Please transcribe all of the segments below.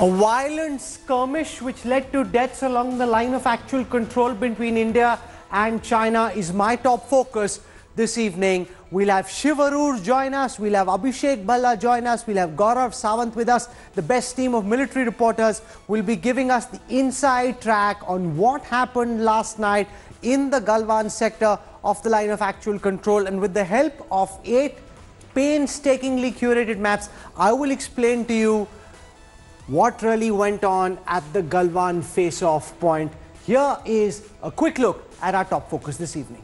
A violent skirmish which led to deaths along the line of actual control between India and China is my top focus this evening. We'll have Shiv Arur join us, we'll have Abhishek Bhalla join us, we'll have Gaurav Sawant with us. The best team of military reporters will be giving us the inside track on what happened last night in the Galwan sector of the line of actual control. And with the help of 8 painstakingly curated maps, I will explain to you what really went on at the Galwan Faceoff point. Here is a quick look at our top focus this evening.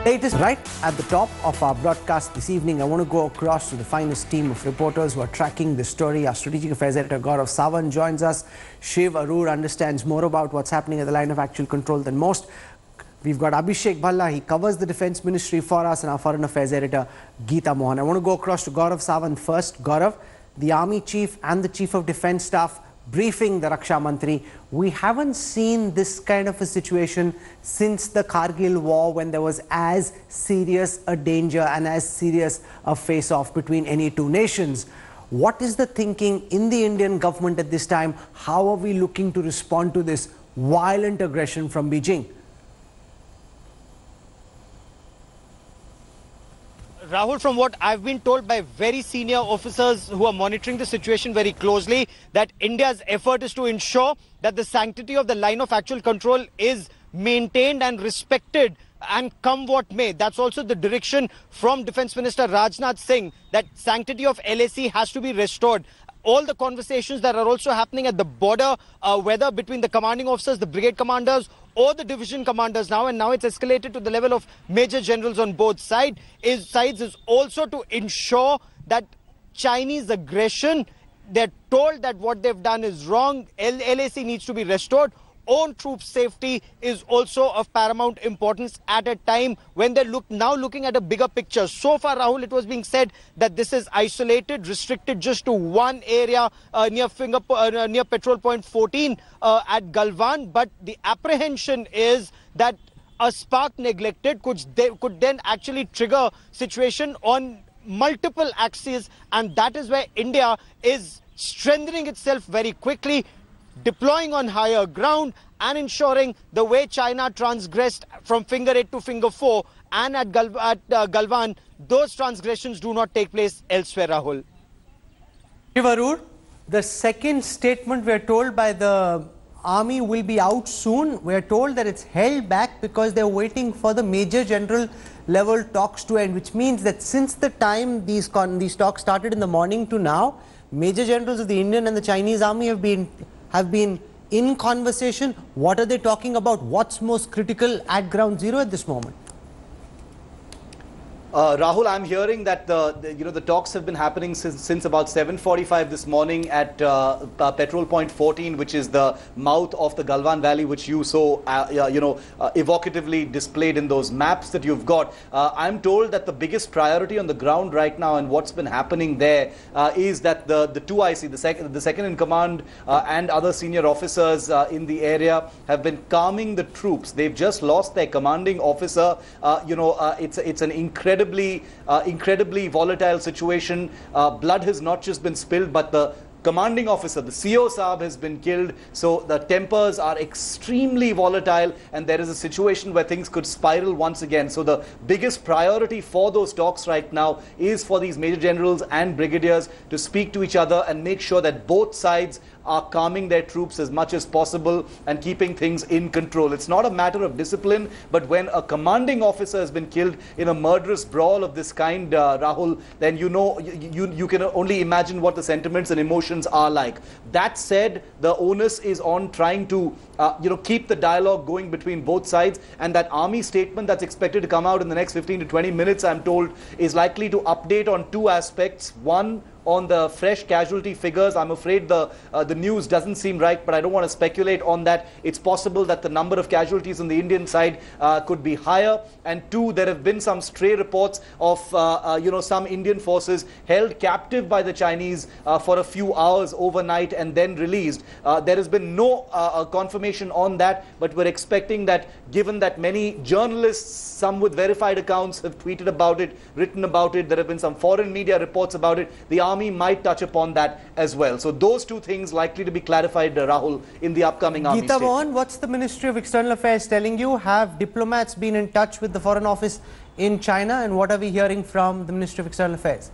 Latest right at the top of our broadcast this evening. I want to go across to the finest team of reporters who are tracking this story. Our strategic affairs editor Gaurav Sawant joins us. Shiv Arur understands more about what's happening at the line of actual control than most. We've got Abhishek Bhalla, he covers the defense ministry for us, and our foreign affairs editor Geeta Mohan. I want to go across to Gaurav Sawant first. Gaurav, the army chief and the chief of defense staff briefing the Raksha Mantri. We haven't seen this kind of a situation since the Kargil war, when there was as serious a danger and as serious a face-off between any two nations. What is the thinking in the Indian government at this time? How are we looking to respond to this violent aggression from Beijing? Rahul, from what I've been told by very senior officers who are monitoring the situation very closely, that India's effort is to ensure that the sanctity of the line of actual control is maintained and respected, and come what may. That's also the direction from Defence Minister Rajnath Singh, that sanctity of LAC has to be restored. All the conversations that are also happening at the border, whether between the commanding officers, the brigade commanders, or the division commanders now, and now it's escalated to the level of major generals on both sides, is also to ensure that Chinese aggression, they're told that what they've done is wrong, LAC needs to be restored. Own troops' safety is also of paramount importance at a time when they're now looking at a bigger picture. So far, Rahul, it was being said that this is isolated, restricted just to one area near Petrol Point 14 at Galwan. But the apprehension is that a spark neglected could then actually trigger situation on multiple axes, and that is where India is strengthening itself very quickly, deploying on higher ground and ensuring the way China transgressed from finger 8 to finger 4 and at Galwan, those transgressions do not take place elsewhere, Rahul. Shiv Arur, the second statement we are told by the army will be out soon. We are told that it's held back because they're waiting for the major general level talks to end, which means that since the time these talks started in the morning to now, major generals of the Indian and the Chinese army have been in conversation. What are they talking about? What's most critical at ground zero at this moment? Rahul, I'm hearing that the talks have been happening since about 7:45 this morning at Petrol Point 14, which is the mouth of the Galwan Valley, which you so evocatively displayed in those maps that you've got. I'm told that the biggest priority on the ground right now and what's been happening there is that the 2IC, the second in command and other senior officers in the area have been calming the troops. They've just lost their commanding officer. It's an incredibly volatile situation. Blood has not just been spilled, but the commanding officer, the CO Saab, has been killed. So the tempers are extremely volatile, and there is a situation where things could spiral once again. So the biggest priority for those talks right now is for these major generals and brigadiers to speak to each other and make sure that both sides are calming their troops as much as possible and keeping things in control. It's not a matter of discipline, but when a commanding officer has been killed in a murderous brawl of this kind, Rahul, then you can only imagine what the sentiments and emotions are like. That said, the onus is on trying to keep the dialogue going between both sides, and that army statement that's expected to come out in the next 15 to 20 minutes, I'm told, is likely to update on 2 aspects. One, on the fresh casualty figures. I'm afraid the news doesn't seem right, but I don't want to speculate on that. It's possible that the number of casualties on the Indian side could be higher. And two, there have been some stray reports of some Indian forces held captive by the Chinese for a few hours overnight and then released. There has been no confirmation on that, but we're expecting that, given that many journalists, some with verified accounts, have tweeted about it, written about it, there have been some foreign media reports about it, the army might touch upon that as well. So those two things likely to be clarified, Rahul, in the upcoming army Geeta statement. Mohan, what's the Ministry of External Affairs telling you? Have diplomats been in touch with the Foreign Office in China, and what are we hearing from the Ministry of External Affairs?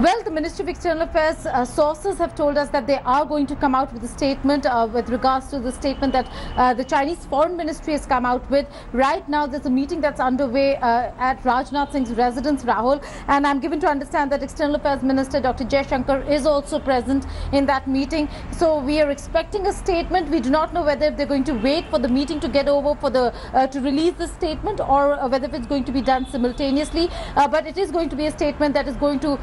Well, the Ministry of External Affairs sources have told us that they are going to come out with a statement with regards to the statement that the Chinese Foreign Ministry has come out with. Right now, there's a meeting that's underway at Rajnath Singh's residence, Rahul, and I'm given to understand that External Affairs Minister Dr. Jaishankar is also present in that meeting. So we are expecting a statement. We do not know whether they're going to wait for the meeting to get over for the to release the statement, or whether it's going to be done simultaneously. But it is going to be a statement that is going to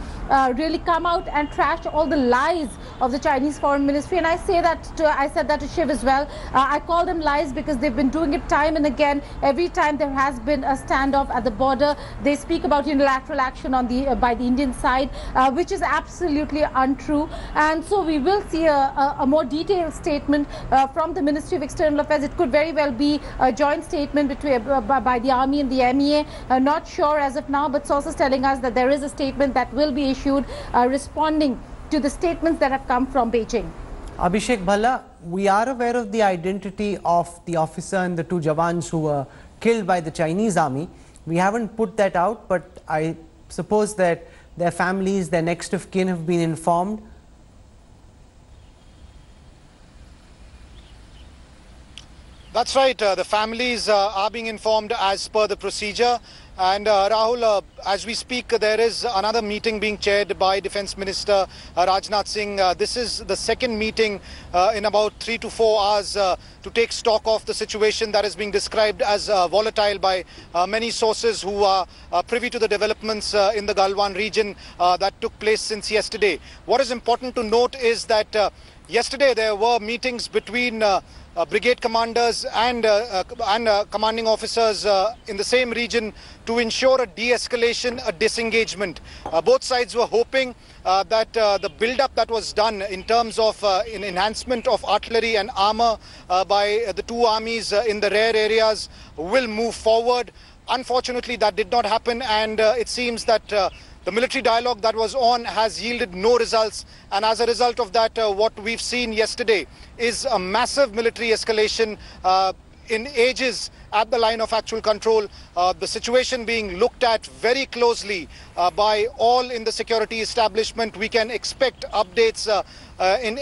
really come out and trash all the lies of the Chinese Foreign Ministry. And I say that I said that to Shiv as well. I call them lies because they've been doing it time and again. Every time there has been a standoff at the border, they speak about unilateral action on the by the Indian side, which is absolutely untrue. And so we will see a more detailed statement from the Ministry of External Affairs. It could very well be a joint statement between by the army and the MEA. Not sure as of now, but sources telling us that there is a statement that will be issued responding to the statements that have come from Beijing. Abhishek Bhalla, we are aware of the identity of the officer and the two Jawans who were killed by the Chinese army. We haven't put that out, but I suppose that their families, their next of kin have been informed. That's right. The families are being informed as per the procedure. And Rahul, as we speak, there is another meeting being chaired by Defence Minister Rajnath Singh. This is the second meeting in about 3 to 4 hours to take stock of the situation that is being described as volatile by many sources who are privy to the developments in the Galwan region that took place since yesterday. What is important to note is that yesterday there were meetings between brigade commanders and commanding officers in the same region to ensure a de-escalation, a disengagement. Both sides were hoping that the build-up that was done in terms of an enhancement of artillery and armor by the two armies in the rear areas will move forward. Unfortunately, that did not happen, and it seems that the military dialogue that was on has yielded no results, and as a result of that, what we've seen yesterday is a massive military escalation in ages at the line of actual control. The situation being looked at very closely by all in the security establishment. We can expect updates in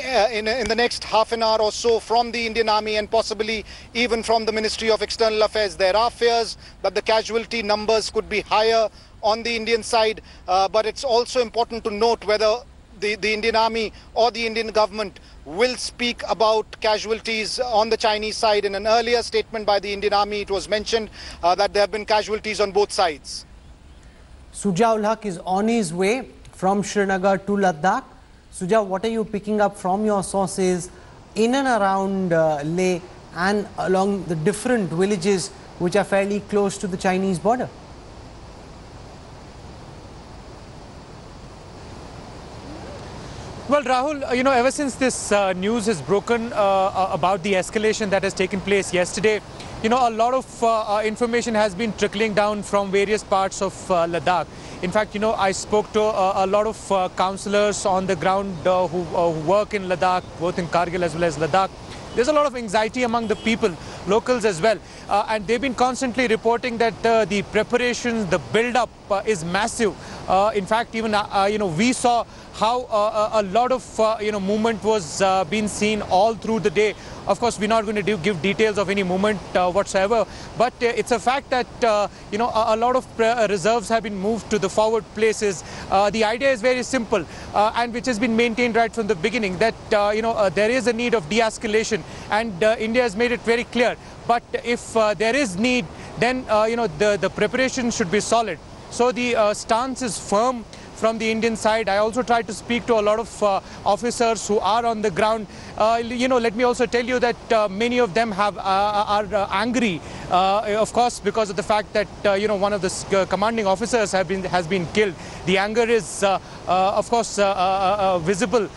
the next half an hour or so from the Indian Army and possibly even from the Ministry of External Affairs. There are fears that the casualty numbers could be higher on the Indian side, but it's also important to note whether the Indian Army or the Indian government will speak about casualties on the Chinese side. In an earlier statement by the Indian Army, it was mentioned that there have been casualties on both sides. Suja ul Haq is on his way from Srinagar to Ladakh. Suja, what are you picking up from your sources in and around Leh and along the different villages which are fairly close to the Chinese border? Well, Rahul, ever since this news has broken about the escalation that has taken place yesterday, a lot of information has been trickling down from various parts of Ladakh. In fact, I spoke to a lot of councillors on the ground who work in Ladakh, both in Kargil as well as Ladakh. There's a lot of anxiety among the people, locals as well, and they've been constantly reporting that the preparations, the build-up is massive. In fact, even we saw how a lot of movement was being seen all through the day. Of course, we're not going to give details of any movement whatsoever, but it's a fact that a lot of reserves have been moved to the forward places. The idea is very simple, and which has been maintained right from the beginning, that there is a need of de-escalation, and India has made it very clear. But if there is need, then the preparation should be solid. So the stance is firm from the Indian side. I also tried to speak to a lot of officers who are on the ground. Let me also tell you that many of them are angry, of course, because of the fact that one of the commanding officers has been killed. The anger is, of course, visible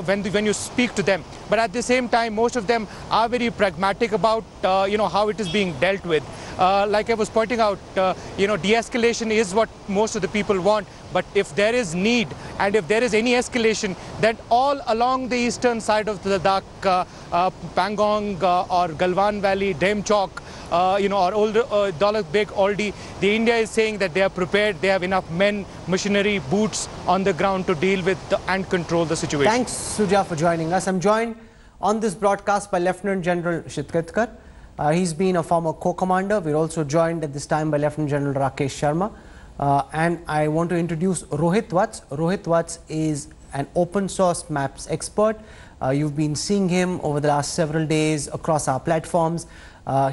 when you speak to them. But at the same time, most of them are very pragmatic about how it is being dealt with. Like I was pointing out, de-escalation is what most of the people want. But if there is need and if there is any escalation, then all along the eastern side of Ladakh, Pangong or Galwan Valley, Dhem Chowk, or older Daulat Beg Oldie, the India is saying that they are prepared, they have enough men, machinery, boots on the ground to deal with and control the situation. Thanks, Suja, for joining us. I'm joined on this broadcast by Lieutenant General Shitkatkar. He's been a former co-commander. We're also joined at this time by Lieutenant General Rakesh Sharma. And I want to introduce Rohit Vats. Rohit Vats is an open source maps expert. You've been seeing him over the last several days across our platforms.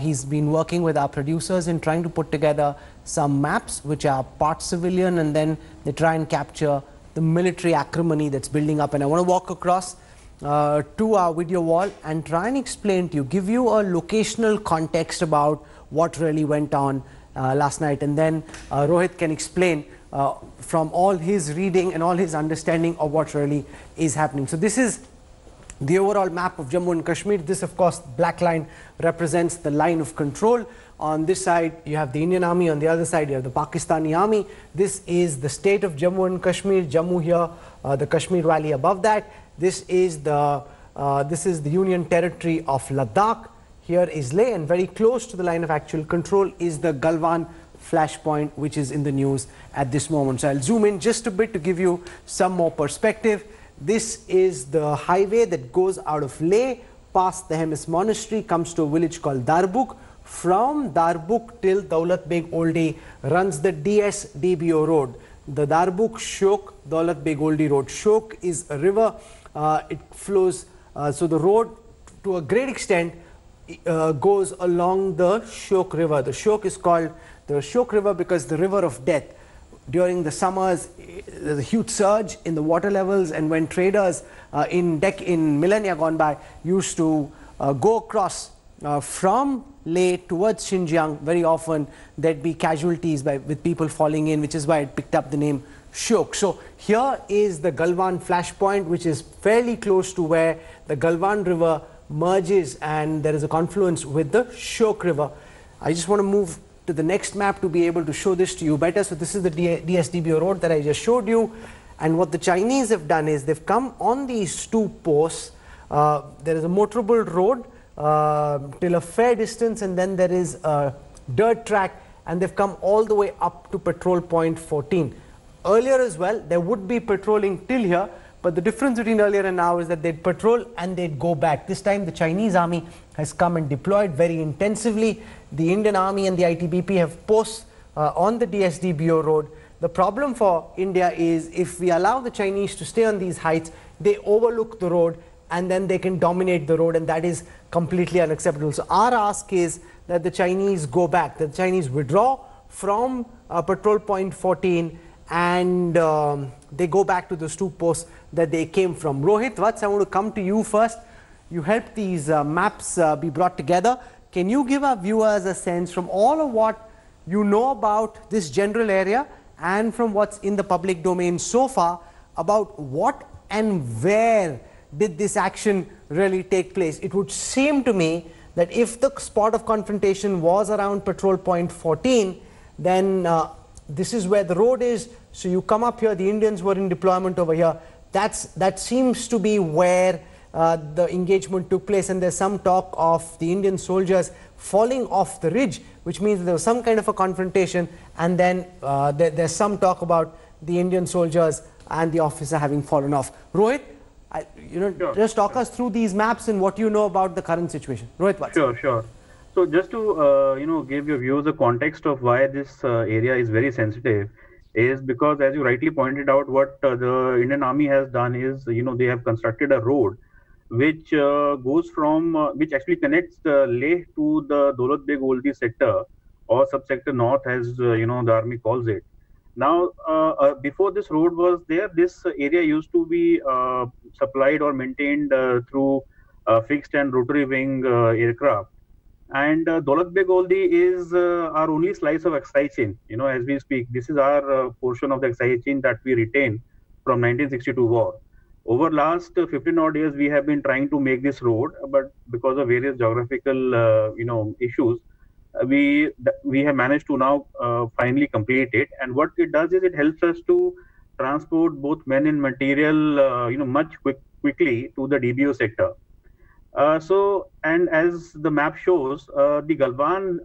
He's been working with our producers in trying to put together some maps which are part civilian, and then they try and capture the military acrimony that's building up. And I want to walk across to our video wall and try and explain to you, give you a locational context about what really went on last night, and then Rohit can explain from all his reading and all his understanding of what really is happening. So this is the overall map of Jammu and Kashmir. This, of course, black line represents the line of control. On this side you have the Indian Army, on the other side you have the Pakistani Army. This is the state of Jammu and Kashmir. Jammu here, the Kashmir Valley above that. This is the Union Territory of Ladakh. Here is Leh, and very close to the line of actual control is the Galwan flashpoint, which is in the news at this moment. So I'll zoom in just a bit to give you some more perspective. This is the highway that goes out of Leh, past the Hemis Monastery, comes to a village called Darbuk. From Darbuk till Daulat Beg Oldie runs the DSDBO road, the Darbuk Shok Daulat Beg Oldie road. Shok is a river. It flows, so the road to a great extent goes along the Shok River. The Shok is called the Shok River because the river of death. During the summers, there's a huge surge in the water levels, and when traders in millennia gone by used to go across from Leh towards Xinjiang, very often there'd be casualties with people falling in, which is why it picked up the name Shok. So here is the Galwan flashpoint, which is fairly close to where the Galwan River merges and there is a confluence with the Shok River. I just want to move to the next map to be able to show this to you better. So this is the DSDBO road that I just showed you, and what the Chinese have done is they've come on these two posts. There is a motorable road till a fair distance, and then there is a dirt track, and they've come all the way up to patrol point 14. Earlier as well there would be patrolling till here, but the difference between earlier and now is that they'd patrol and they'd go back. This time the Chinese army has come and deployed very intensively. The Indian Army and the ITBP have posts on the DSDBO road. The problem for India is if we allow the Chinese to stay on these heights, they overlook the road and then they can dominate the road, and that is completely unacceptable. So our ask is that the Chinese go back, that the Chinese withdraw from patrol point 14 and they go back to those two posts that they came from. Rohit Vats, I want to come to you first. You helped these maps be brought together. Can you give our viewers a sense from all of what you know about this general area and from what's in the public domain so far about what and where did this action really take place? It would seem to me that if the spot of confrontation was around patrol point 14, then this is where the road is. So you come up here, the Indians were in deployment over here. That seems to be where the engagement took place, and there's some talk of the Indian soldiers falling off the ridge, which means there was some kind of a confrontation, and then there's some talk about the Indian soldiers and the officer having fallen off. Rohit, Sure. Just talk us through these maps and what you know about the current situation. Rohit Vats. Sure. So just to give your viewers a context of why this area is very sensitive is because, as you rightly pointed out, what the Indian Army has done is they have constructed a road which goes from which actually connects Leh to the Daulat Beg Oldie sector or subsector north, as the army calls it. Now, before this road was there, this area used to be supplied or maintained through fixed and rotary wing aircraft. And Daulat Beg Oldi is our only slice of excise chain. You know, as we speak, this is our portion of the excise chain that we retain from 1962 war. Over last 15 odd years, we have been trying to make this road, but because of various geographical, issues, we have managed to now finally complete it. And what it does is it helps us to transport both men and material, much quickly to the DBO sector. And as the map shows, the Galwan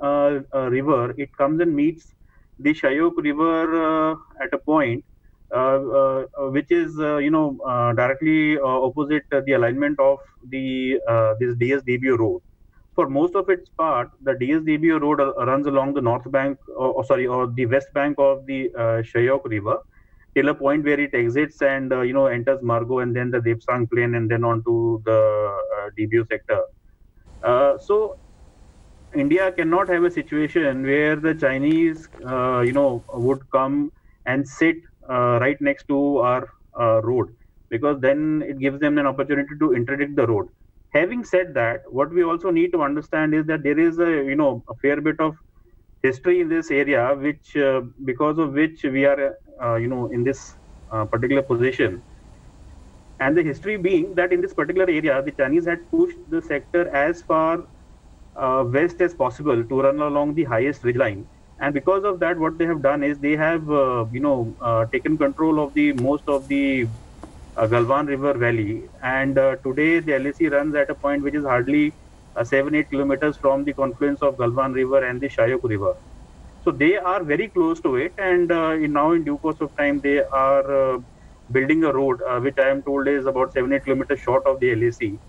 river, it comes and meets the Shayok river at a point which is, directly opposite the alignment of the this DSDBO road. For most of its part, the DSDBO road runs along the north bank, or the west bank of the Shayok river, till a point where it exits and enters Margo and then the Depsang plain and then on to the DBO sector. So India cannot have a situation where the Chinese would come and sit right next to our road, because then it gives them an opportunity to interdict the road. Having said that, what we also need to understand is that there is a fair bit of history in this area, which because of which we are in this particular position. And the history being that in this particular area, the Chinese had pushed the sector as far west as possible to run along the highest ridgeline. And because of that, what they have done is they have taken control of the most of the Galwan River Valley. And today the LAC runs at a point which is hardly 7-8 kilometers from the confluence of Galwan River and the Shayok River. So they are very close to it, and now in due course of time they are building a road which I am told is about 7-8 kilometers short of the LAC.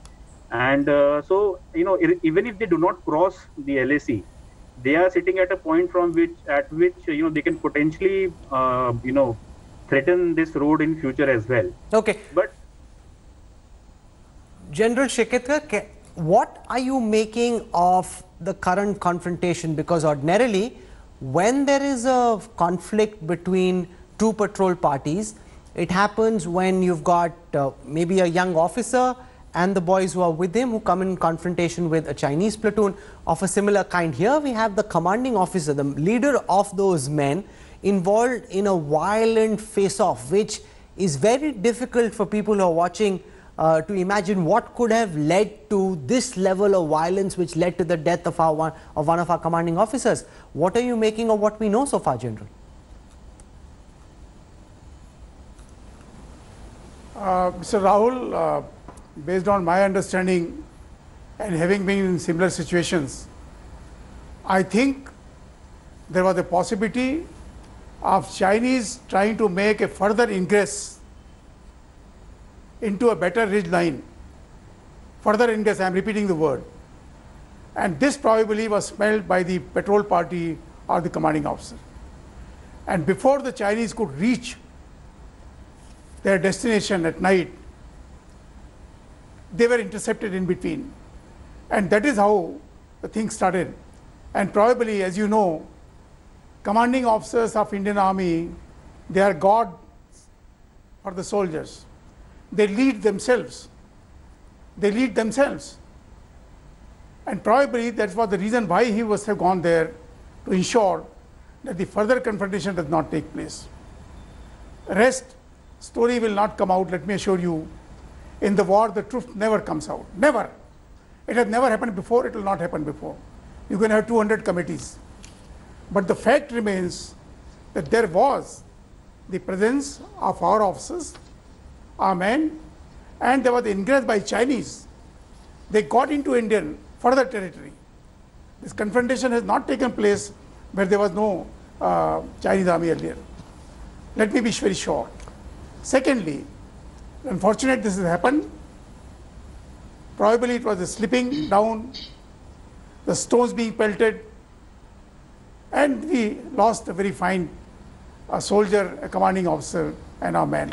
And so even if they do not cross the LAC, they are sitting at a point at which they can potentially threaten this road in future as well. Okay. But General Shekhar, what are you making of the current confrontation? Because ordinarily, when there is a conflict between two patrol parties, it happens when you've got maybe a young officer and the boys who are with him who come in confrontation with a Chinese platoon of a similar kind. Here we have the commanding officer, the leader of those men, involved in a violent face-off, which is very difficult for people who are watching to imagine what could have led to this level of violence which led to the death of one of our commanding officers. What are you making of what we know so far, General? Mr. Rahul, based on my understanding and having been in similar situations, I think there was a possibility of Chinese trying to make a further ingress into a better ridge line. Further ingress, I am repeating the word. And this probably was smelled by the patrol party or the commanding officer. And before the Chinese could reach their destination at night, they were intercepted in between. And that is how the thing started. And probably, as you know, commanding officers of Indian Army, they are gods for the soldiers. They lead themselves. They lead themselves. And probably that's what the reason why he must have gone there, to ensure that the further confrontation does not take place. Rest story will not come out, let me assure you. In the war, the truth never comes out. Never. It has never happened before, it will not happen before. You can have 200 committees. But the fact remains that there was the presence of our officers, our men, and there was ingress by Chinese. They got into Indian further territory. This confrontation has not taken place where there was no Chinese army earlier. Let me be very short. Secondly, unfortunately this has happened. Probably it was a slipping down, the stones being pelted, and we lost a very fine soldier, a commanding officer, and our man.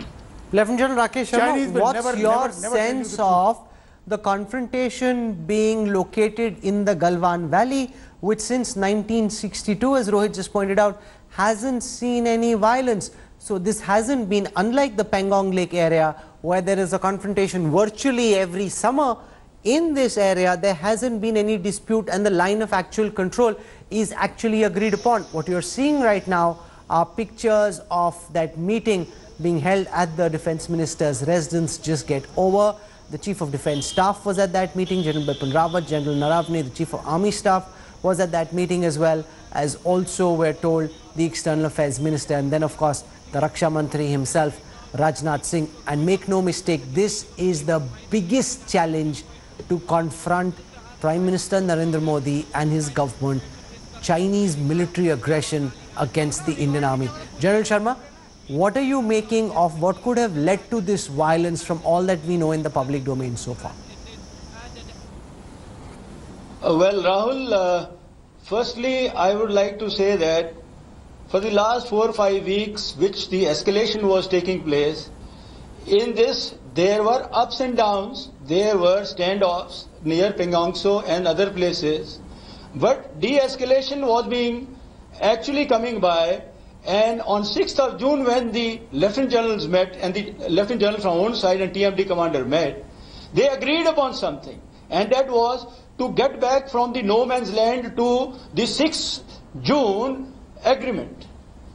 Lieutenant General Rakesh Sharma, what's your sense of the confrontation being located in the Galwan Valley, which since 1962, as Rohit just pointed out, hasn't seen any violence. So this hasn't been, unlike the Pangong Lake area, where there is a confrontation virtually every summer. In this area, there hasn't been any dispute, and the line of actual control is actually agreed upon. What you're seeing right now are pictures of that meeting being held at the Defence Minister's residence just get over. The Chief of Defence Staff was at that meeting, General Bipin Rawat, General Naravne, the Chief of Army Staff was at that meeting, as well as also, we're told, the External Affairs Minister, and then of course the Raksha Mantri himself, Rajnath Singh. And make no mistake, this is the biggest challenge to confront Prime Minister Narendra Modi and his government: Chinese military aggression against the Indian Army. General Sharma, what are you making of what could have led to this violence from all that we know in the public domain so far? Well, Rahul, firstly, I would like to say that for the last 4 or 5 weeks, which the escalation was taking place, in this there were ups and downs, there were standoffs near Pangongso and other places, but de-escalation was being actually coming by. And on 6th of June, when the Lieutenant Generals met, and the Lieutenant General from one side and TMD commander met, they agreed upon something, and that was to get back from the no man's land to the 6th June agreement.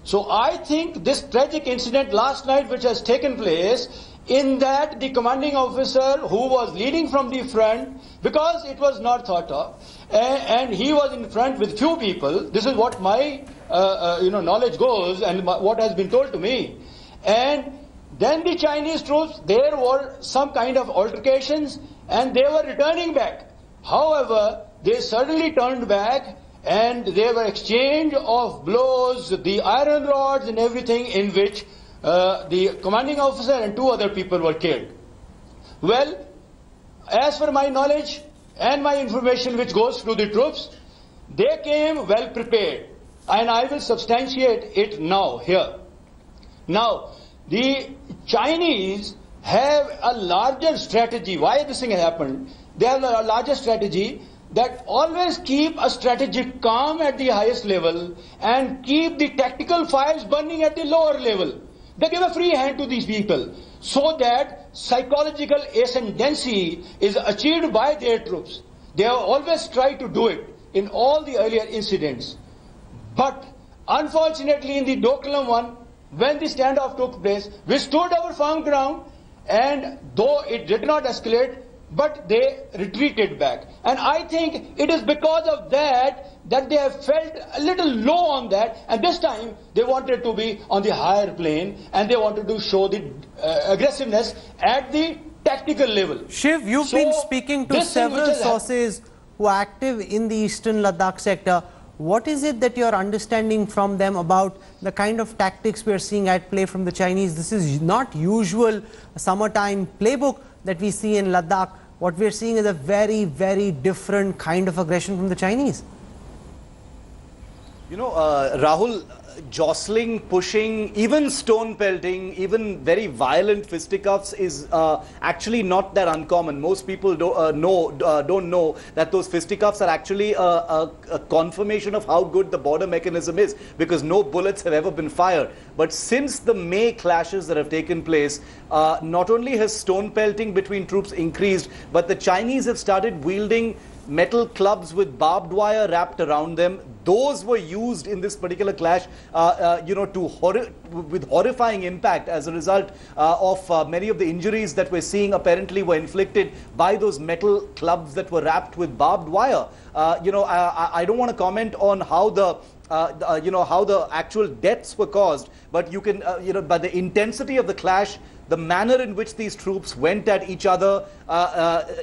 So I think this tragic incident last night which has taken place, in that the commanding officer who was leading from the front, because it was not thought of, and he was in front with few people, this is what my knowledge goes and what has been told to me. And then the Chinese troops, there were some kind of altercations and they were returning back. However, they suddenly turned back and there were exchange of blows, the iron rods and everything, in which the commanding officer and 2 other people were killed. Well, as per my knowledge and my information which goes through the troops, they came well prepared, and I will substantiate it now here. Now, the Chinese have a larger strategy. Why this thing happened? They have a larger strategy that always keep a strategic calm at the highest level and keep the tactical fires burning at the lower level. They give a free hand to these people so that psychological ascendancy is achieved by their troops. They have always tried to do it in all the earlier incidents. But unfortunately, in the Doklam one, when the standoff took place, we stood our firm ground, and though it did not escalate, but they retreated back. And I think it is because of that that they have felt a little low on that, and this time they wanted to be on the higher plane and they wanted to show the aggressiveness at the tactical level. Shiv, you've been speaking to several sources who are active in the eastern Ladakh sector. What is it that you're understanding from them about the kind of tactics we're seeing at play from the Chinese? This is not usual summertime playbook that we see in Ladakh. What we're seeing is a very, very different kind of aggression from the Chinese. You know, Rahul, jostling, pushing, even stone pelting, even very violent fisticuffs is actually not that uncommon. Most people don't know that those fisticuffs are actually a confirmation of how good the border mechanism is, because no bullets have ever been fired. But since the May clashes that have taken place, not only has stone pelting between troops increased, but the Chinese have started wielding metal clubs with barbed wire wrapped around them. Those were used in this particular clash, with horrifying impact as a result of many of the injuries that we're seeing apparently were inflicted by those metal clubs that were wrapped with barbed wire. I don't want to comment on how the how the actual deaths were caused, but you can, by the intensity of the clash, the manner in which these troops went at each other.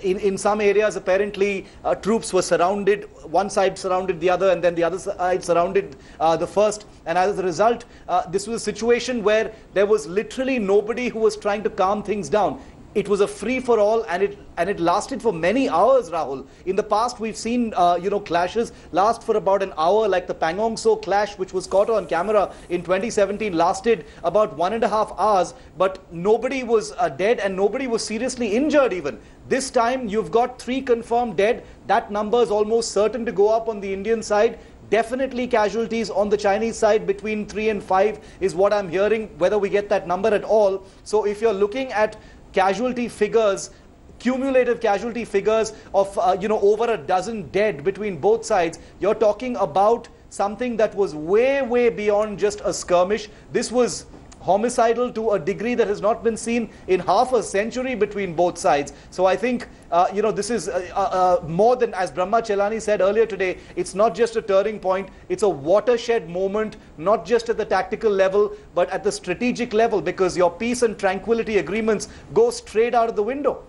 In some areas, apparently, troops were surrounded, one side surrounded the other, and then the other side surrounded the first. And as a result, this was a situation where there was literally nobody who was trying to calm things down. It was a free-for-all, and it lasted for many hours, Rahul. In the past, we've seen clashes last for about an hour, like the Pangong So clash, which was caught on camera in 2017, lasted about 1.5 hours, but nobody was dead and nobody was seriously injured even. This time, you've got 3 confirmed dead. That number is almost certain to go up on the Indian side. Definitely casualties on the Chinese side between 3 and 5 is what I'm hearing, whether we get that number at all. So if you're looking at casualty figures, cumulative casualty figures of over a dozen dead between both sides, you're talking about something that was way beyond just a skirmish. This was homicidal to a degree that has not been seen in half a century between both sides. So I think this is more than, as Brahma Chelani said earlier today, it's not just a turning point, it's a watershed moment, not just at the tactical level, but at the strategic level, because your peace and tranquility agreements go straight out of the window.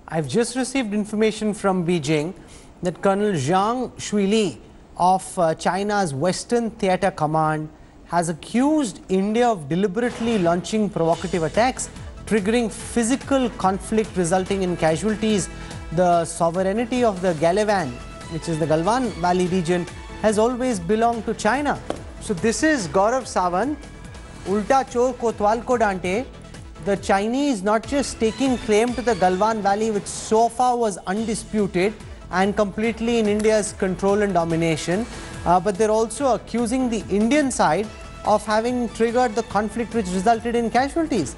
I've just received information from Beijing that Colonel Zhang Shuili of China's Western Theatre Command has accused India of deliberately launching provocative attacks, triggering physical conflict resulting in casualties. The sovereignty of the Galwan, which is the Galwan Valley region, has always belonged to China. So this is Gaurav Sawant, Ulta Chor Kotwal Ko Dante. The Chinese not just taking claim to the Galwan Valley, which so far was undisputed and completely in India's control and domination, but they're also accusing the Indian side of having triggered the conflict which resulted in casualties.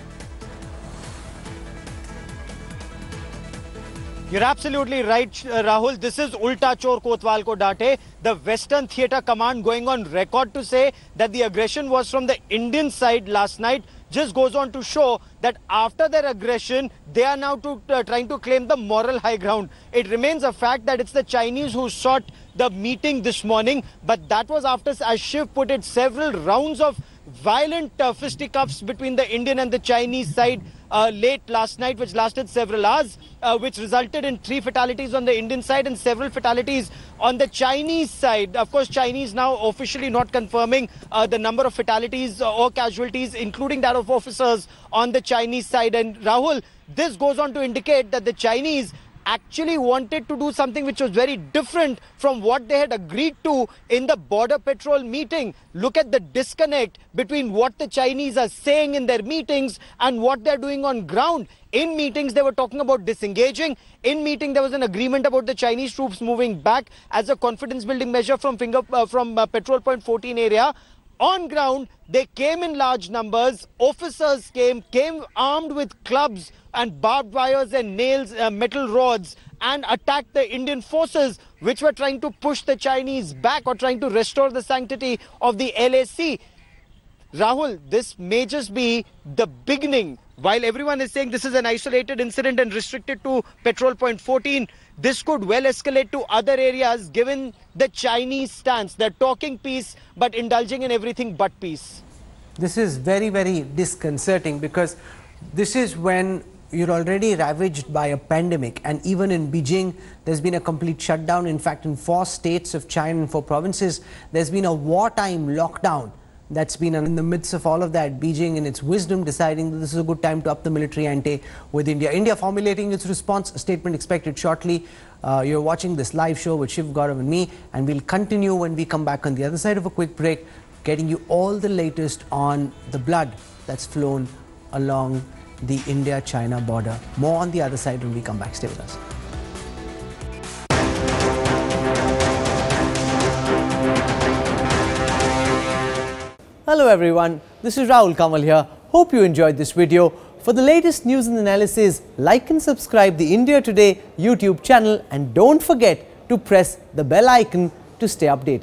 You're absolutely right, Rahul. This is Ulta Chor Kotwal Ko Date. The Western Theatre Command going on record to say that the aggression was from the Indian side last night. Just goes on to show that after their aggression, they are now trying to claim the moral high ground. It remains a fact that it's the Chinese who sought the meeting this morning, but that was after, as Shiv put it, several rounds of violent fisticuffs between the Indian and the Chinese side late last night, which lasted several hours, which resulted in 3 fatalities on the Indian side and several fatalities on the Chinese side. Of course, Chinese now officially not confirming the number of fatalities or casualties, including that of officers on the Chinese side. And Rahul, this goes on to indicate that the Chinese actually wanted to do something which was very different from what they had agreed to in the border patrol meeting. Look at the disconnect between what the Chinese are saying in their meetings and what they're doing on ground. In meetings, they were talking about disengaging. In meeting, there was an agreement about the Chinese troops moving back as a confidence-building measure from Patrol Point 14 area. On ground, they came in large numbers. Officers came armed with clubs and barbed wires and nails, metal rods, and attacked the Indian forces, which were trying to push the Chinese back or trying to restore the sanctity of the LAC. Rahul, this may just be the beginning. While everyone is saying this is an isolated incident and restricted to Patrol Point 14, this could well escalate to other areas given the Chinese stance. They're talking peace but indulging in everything but peace. This is very, very disconcerting, because this is when you're already ravaged by a pandemic, and even in Beijing there's been a complete shutdown. In fact, in 4 states of China and 4 provinces there's been a wartime lockdown. That's been in the midst of all of that, Beijing in its wisdom deciding that this is a good time to up the military ante with India. India formulating its response, a statement expected shortly. You're watching this live show with Shiv, Gaurav and me, and we'll continue when we come back on the other side of a quick break, getting you all the latest on the blood that's flown along the India-China border. More on the other side when we come back. Stay with us. Hello everyone, this is Rahul Kanwal here. Hope you enjoyed this video. For the latest news and analysis, like and subscribe the India Today YouTube channel, and don't forget to press the bell icon to stay updated.